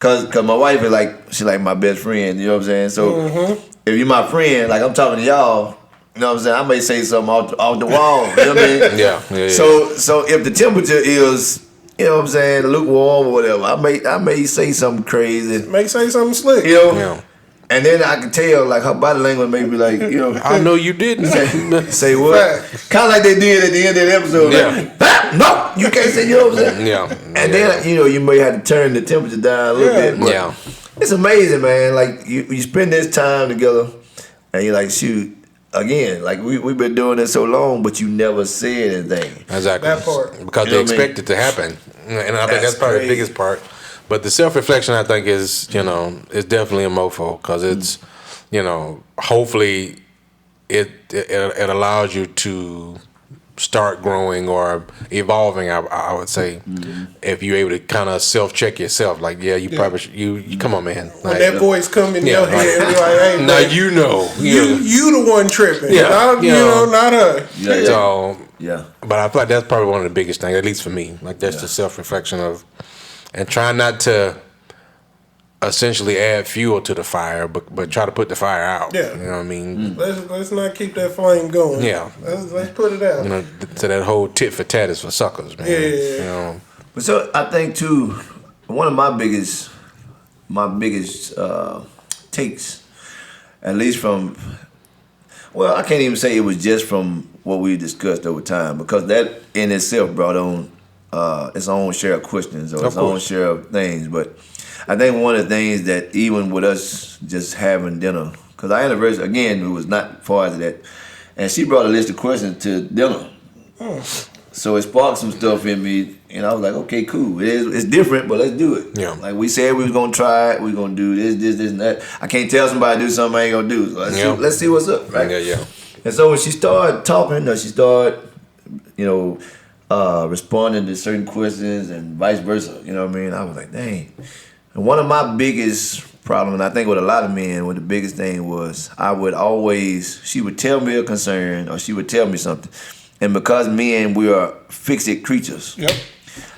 Cause my wife is like, she like my best friend, you know what I'm saying? So if you're my friend, like I'm talking to y'all, you know what I'm saying? I may say something off the wall, you know what I mean? Yeah. So if the temperature is, you know what I'm saying, lukewarm or whatever, I may say something crazy. May say something slick. You know? Yeah. And then I can tell, like, her body language may be like, you know. I know you didn't. Say what? Kind of like they did at the end of the episode. Yeah. Like, no, you can't say, you know what I'm saying? Yeah. And then, you know, you may have to turn the temperature down a little bit. But Yeah. it's amazing, man. Like, you spend this time together, and you're like, shoot, again, like, we've been doing this so long, but you never said anything. Exactly. That part. Because You know they what I mean? expect it to happen. And I think that's probably crazy. the biggest part. But the self-reflection, I think, is definitely a mofo because it's, hopefully it allows you to start growing or evolving, I would say, if you're able to kind of self-check yourself. Like, you probably should, you come on, man. When Like, that voice come in your head, be like, hey, now man, you know. you the one tripping. Yeah, Not, you know. not her. Yeah. So, Yeah. but I feel like that's probably one of the biggest things, at least for me. Like, that's the self-reflection of, and trying not to essentially add fuel to the fire, but try to put the fire out. Yeah. You know what I mean? Let's not keep that flame going. Yeah. Let's put it out. To that whole tit for tat is for suckers, man. Yeah. You know? But so I think too, one of my biggest takes, at least from, well, I can't even say it was just from what we discussed over time, because that in itself brought on its own share of questions or its own share of things. But I think one of the things that even with us just having dinner, because our anniversary again, it was not far as that, and she brought a list of questions to dinner. So it sparked some stuff in me, and I was like, okay, cool. It's different, but let's do it. Yeah. Like we said we was gonna try it, we was gonna do this, and that. I can't tell somebody to do something I ain't gonna do. So let's see what's up, right? Yeah. And so when she started talking, she started, responding to certain questions and vice versa. You know what I mean? I was like, dang. And one of my biggest problems, and I think with a lot of men, the biggest thing was she would tell me a concern or she would tell me something. And because men, we are fix-it creatures. Yep.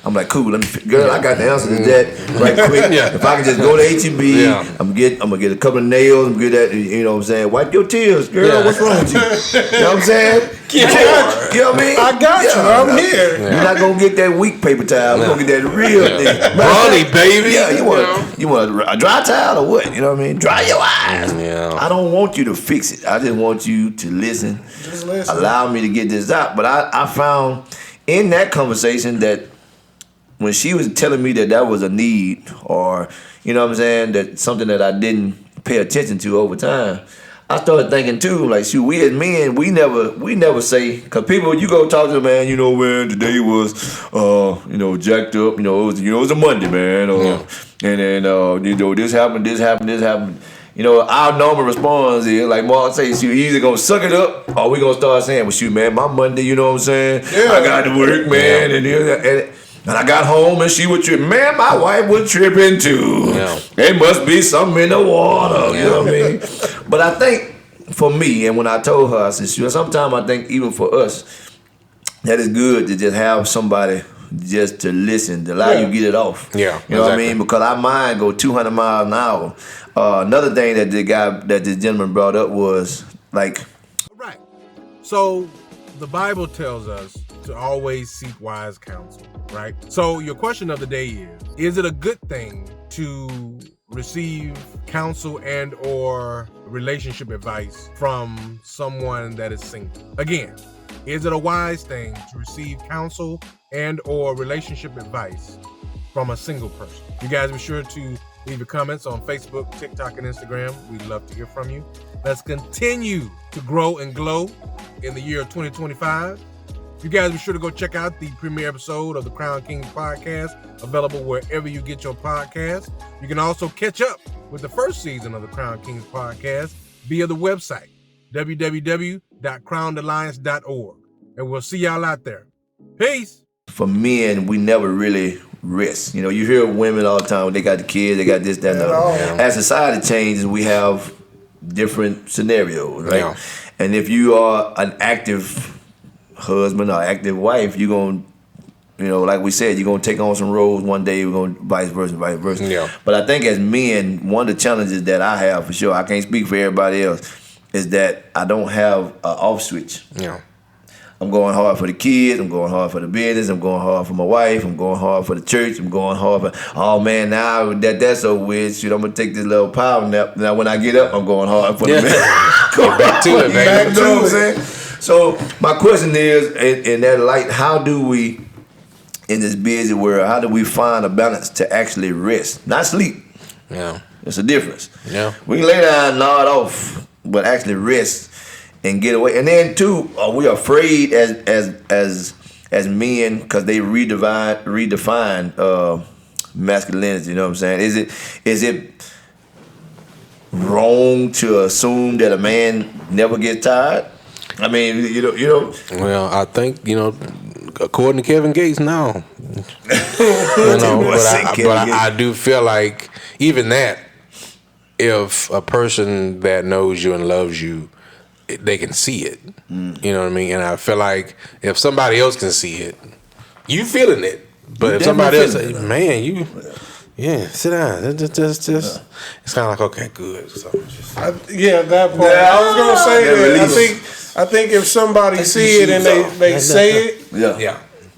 I'm like, cool, girl, I got the answer to that right quick. If I can just go to H-E-B, I'm gonna get a couple of nails, I'm gonna get that, you know what I'm saying? Wipe your tears, girl, what's wrong with you? You know what I'm saying? You know what I mean? I got you, I'm here. You're not gonna get that weak paper towel, you're gonna get that real thing. Brawny, baby. Yeah, you want a dry towel or what? You know what I mean? Dry your eyes. Yeah. I don't want you to fix it. I just want you to listen. Just listen. Allow me to get this out. But I found in that conversation that when she was telling me that was a need, or, you know what I'm saying, that something that I didn't pay attention to over time, I started thinking too, like, shoot, we as men, we never say, because people, you go talk to them, man, man, today was, jacked up, it was a Monday, man, and then, this happened. Our normal response is, like Mark says, you either gonna suck it up, or we gonna start saying, well, shoot, man, my Monday, you know what I'm saying? Yeah. I got to work, man, and I got home and she was tripping. Man, my wife was tripping too. Yeah. There must be something in the water, you know what I mean? But I think for me, and when I told her, I said, sometimes I think even for us, that is good to just have somebody just to listen, to allow you to get it off. Yeah, You know what I exactly. mean? Because our mind go 200 miles an hour. Another thing that this gentleman brought up was like, Right. So the Bible tells us to always seek wise counsel, right? So your question of the day is it a good thing to receive counsel and or relationship advice from someone that is single? Again, is it a wise thing to receive counsel and or relationship advice from a single person? You guys be sure to leave your comments on Facebook, TikTok, and Instagram. We'd love to hear from you. Let's continue to grow and glow in the year of 2025. You guys be sure to go check out the premiere episode of the Crown Kings podcast, available wherever you get your podcast. You can also catch up with the first season of the Crown Kings podcast via the website, www.crownalliance.org. And we'll see y'all out there. Peace. for men, we never really rest. You hear women all the time, they got the kids, they got this, that, and the other. As society changes, we have different scenarios, right? Yeah. And if you are an active husband or active wife, you're going You know, like we said, you're gonna take on some roles one day. We're gonna vice versa. Yeah. But I think as men, one of the challenges that I have for sure, I can't speak for everybody else, is that I don't have an off switch. Yeah. I'm going hard for the kids. I'm going hard for the business. I'm going hard for my wife. I'm going hard for the church. I'm going hard for. Oh man, now that's over with. Shoot, I'm gonna take this little power nap. Now when I get up, I'm going hard for the Go back to it, baby. You know what I'm saying? So my question is, in that light, how do we, in this busy world, how do we find a balance to actually rest, not sleep? Yeah. It's a difference. Yeah. We can lay down and nod off, but actually rest and get away. And then too, are we afraid as men because they redefine masculinity? You know what I'm saying? Is it wrong to assume that a man never gets tired? I mean, you know. Well, I think, according to Kevin Gates, no. I do feel like even that, if a person that knows you and loves you, they can see it. You know what I mean? And I feel like if somebody else can see it, you feeling it. But if somebody else, man, you, sit down. Just it's kind of like, okay, good. So that part. I was gonna say that. I think if somebody see it and they say it,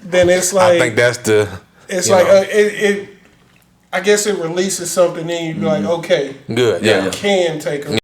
then it's like, I think that's the. It's like it. I guess it releases something in you. Be like, okay, good. Yeah. I can take a